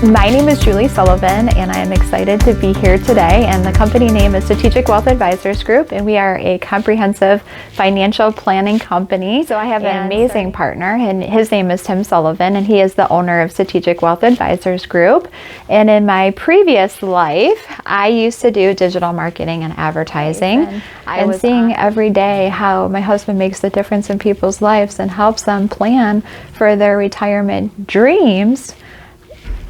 My name is Julie Sullivan, and I am excited to be here today. And the company name is Strategic Wealth Advisors Group, and we are a comprehensive financial planning company. So I have an amazing partner, and his name is Tim Sullivan, and he is the owner of Strategic Wealth Advisors Group. And in my previous life, I used to do digital marketing and advertising, and seeing every day how my husband makes the difference in people's lives and helps them plan for their retirement dreams.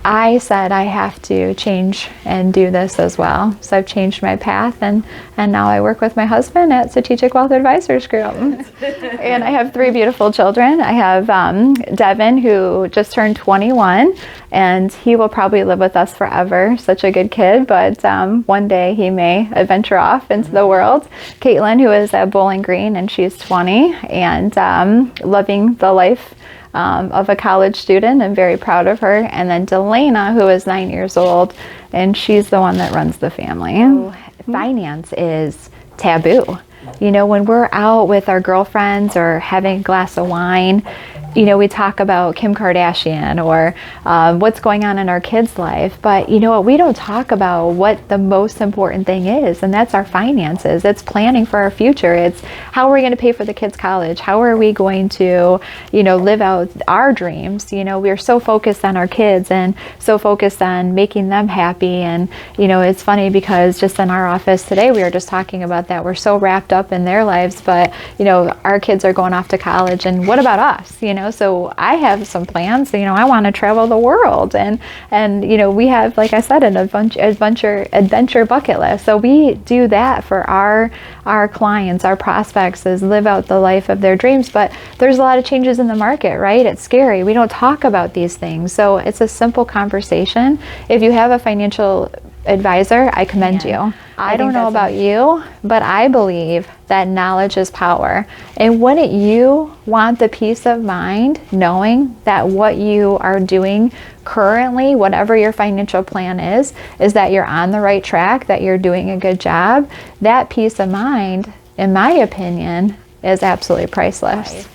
I said I have to change and do this as well. So I've changed my path, and now I work with my husband at Strategic Wealth Advisors Group. And I have 3 beautiful children. I have Devin, who just turned 21, and he will probably live with us forever. Such a good kid, but one day he may adventure off into the world. Caitlin, who is at Bowling Green, and she's 20 and loving the life of a college student. I'm very proud of her. And then Delana, who is 9 years old, and she's the one that runs the family. Finance is taboo. You know, when we're out with our girlfriends or having a glass of wine, you know, we talk about Kim Kardashian or what's going on in our kids' life. But you know what? We don't talk about what the most important thing is, and that's our finances. It's planning for our future. It's how are we going to pay for the kids' college? How are we going to, you know, live out our dreams? You know, we're so focused on our kids and so focused on making them happy. And, you know, it's funny because just in our office today, we were just talking about that. We're so wrapped up in their lives, but, you know, our kids are going off to college, and what about us? You know, so I have some plans. You know, I want to travel the world, and you know, we have, like I said, an adventure bucket list. So we do that for our clients, our prospects, is live out the life of their dreams. But there's a lot of changes in the market, right? It's scary. We don't talk about these things. So it's a simple conversation. If you have a financial advisor, I commend you. I don't know about you, but I believe that knowledge is power. And wouldn't you want the peace of mind knowing that what you are doing currently, whatever your financial plan is that you're on the right track, that you're doing a good job? That peace of mind, in my opinion, is absolutely priceless. Right.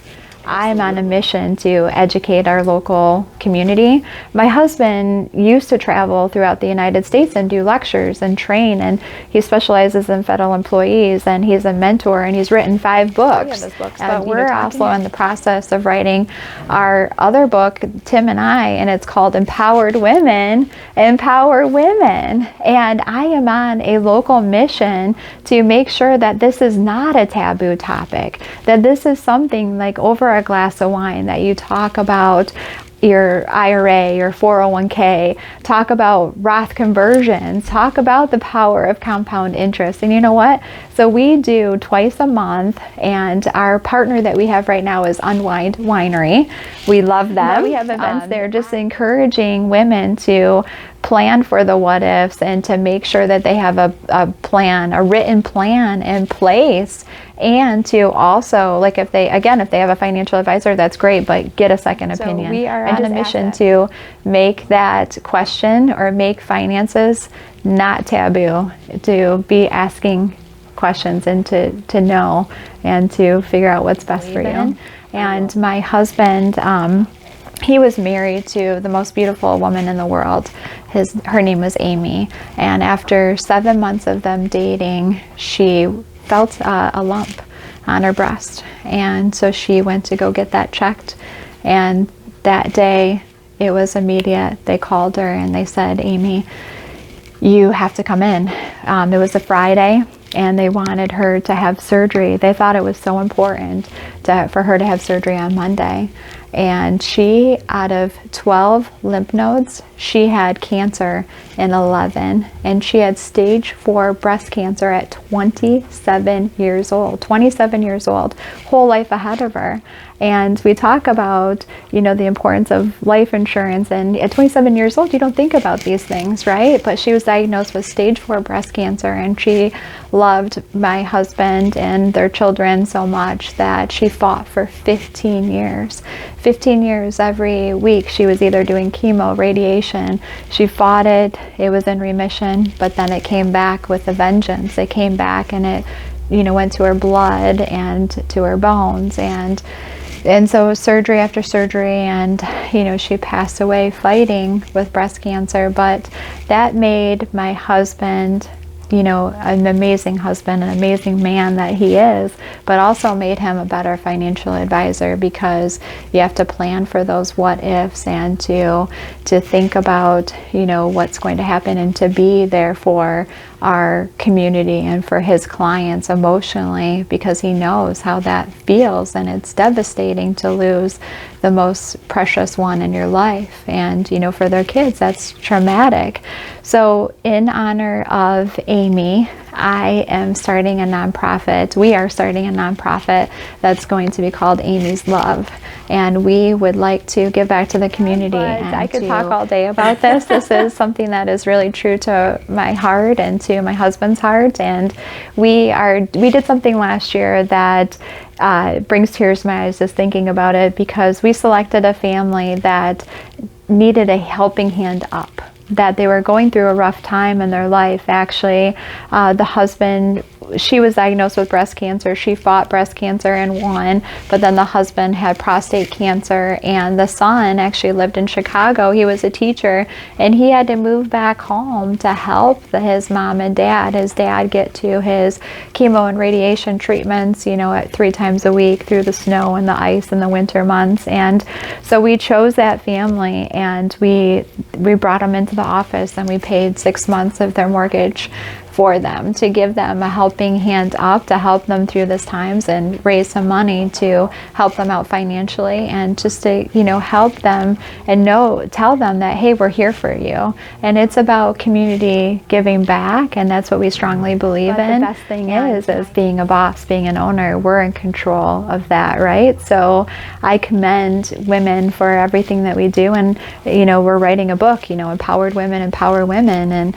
I'm on a mission to educate our local community. My husband used to travel throughout the United States and do lectures and train, and he specializes in federal employees, and he's a mentor, and he's written 5 books. But we're also in the process of writing our other book, Tim and I, and it's called Empowered Women, Empower Women. And I am on a local mission to make sure that this is not a taboo topic, that this is something like over a glass of wine, that you talk about your IRA, your 401k, talk about Roth conversions, talk about the power of compound interest. And you know what? So we do twice a month, and our partner that we have right now is Unwind Winery. We love them. We have events there just encouraging women to plan for the what ifs and to make sure that they have a plan, a written plan in place. And to also, like, if they have a financial advisor, that's great, but get a second opinion. We are on a mission to make that question or make finances not taboo, to be asking questions and to know and to figure out what's best for you. And my husband, he was married to the most beautiful woman in the world. Her name was Amy. And after 7 months of them dating, she felt a lump on her breast. And so she went to go get that checked. And that day, it was immediate. They called her and they said, Amy, you have to come in. It was a Friday, and they wanted her to have surgery. They thought it was so important for her to have surgery on Monday. And she, out of 12 lymph nodes, she had cancer in 11, and she had stage 4 breast cancer at 27 years old. 27 years old, whole life ahead of her. And we talk about, you know, the importance of life insurance, and at 27 years old, you don't think about these things, right? But she was diagnosed with stage 4 breast cancer, and she loved my husband and their children so much that she fought for 15 years. 15 years every week she was either doing chemo, radiation. She fought it. It was in remission, but then it came back with a vengeance. It came back, and it, you know, went to her blood and to her bones. And And so surgery after surgery, and she passed away fighting with breast cancer. But that made my husband, an amazing husband, an amazing man that he is, but also made him a better financial advisor, because you have to plan for those what ifs and to think about, what's going to happen, and to be there for our community and for his clients emotionally, because he knows how that feels, and it's devastating to lose the most precious one in your life. And for their kids, that's traumatic. So in honor of Amy, I am starting a nonprofit. We are starting a nonprofit that's going to be called Amy's Love. And we would like to give back to the community. And I could talk all day about this. This is something that is really true to my heart and to my husband's heart. And we did something last year that brings tears to my eyes just thinking about it, because we selected a family that needed a helping hand up, that they were going through a rough time in their life. Actually, the husband, she was diagnosed with breast cancer. She fought breast cancer and won, but then the husband had prostate cancer, and the son actually lived in Chicago. He was a teacher, and he had to move back home to help his mom and dad. His dad get to his chemo and radiation treatments, at 3 times a week through the snow and the ice in the winter months. And so we chose that family, and we brought them into the office, and we paid 6 months of their mortgage for them, to give them a helping hand up, to help them through these times and raise some money to help them out financially, and just to help them and tell them that, hey, we're here for you. And it's about community giving back, and that's what we strongly believe in. The best thing is being a boss, being an owner, we're in control of that, right? So I commend women for everything that we do, and we're writing a book, Empowered Women Empower Women, and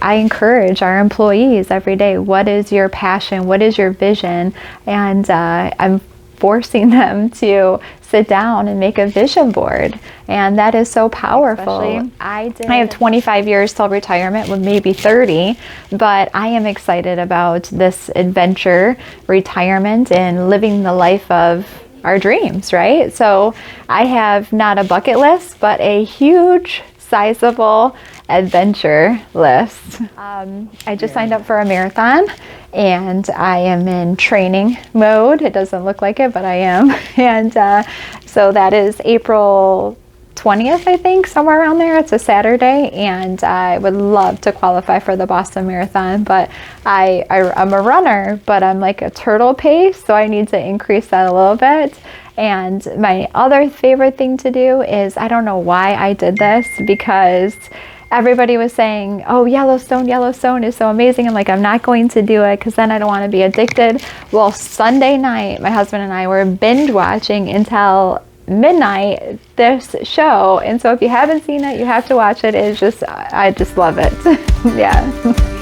I encourage our employees every day, what is your passion, what is your vision? And I'm forcing them to sit down and make a vision board, and that is so powerful. Especially, I have 25 years till retirement, well, maybe 30, but I am excited about this adventure, retirement, and living the life of our dreams, right? So I have not a bucket list, but a huge, sizable adventure list. I just signed up for a marathon, and I am in training mode. It doesn't look like it, but I am. And so that is April 20th, I think, somewhere around there. It's a Saturday, and I would love to qualify for the Boston Marathon, but I'm a runner, but I'm like a turtle pace, so I need to increase that a little bit. And my other favorite thing to do is, I don't know why I did this, because everybody was saying, oh, Yellowstone is so amazing. I'm like, I'm not going to do it, because then I don't want to be addicted. Well, Sunday night, my husband and I were binge watching until midnight this show. And so if you haven't seen it, you have to watch it. It's just, I just love it. Yeah.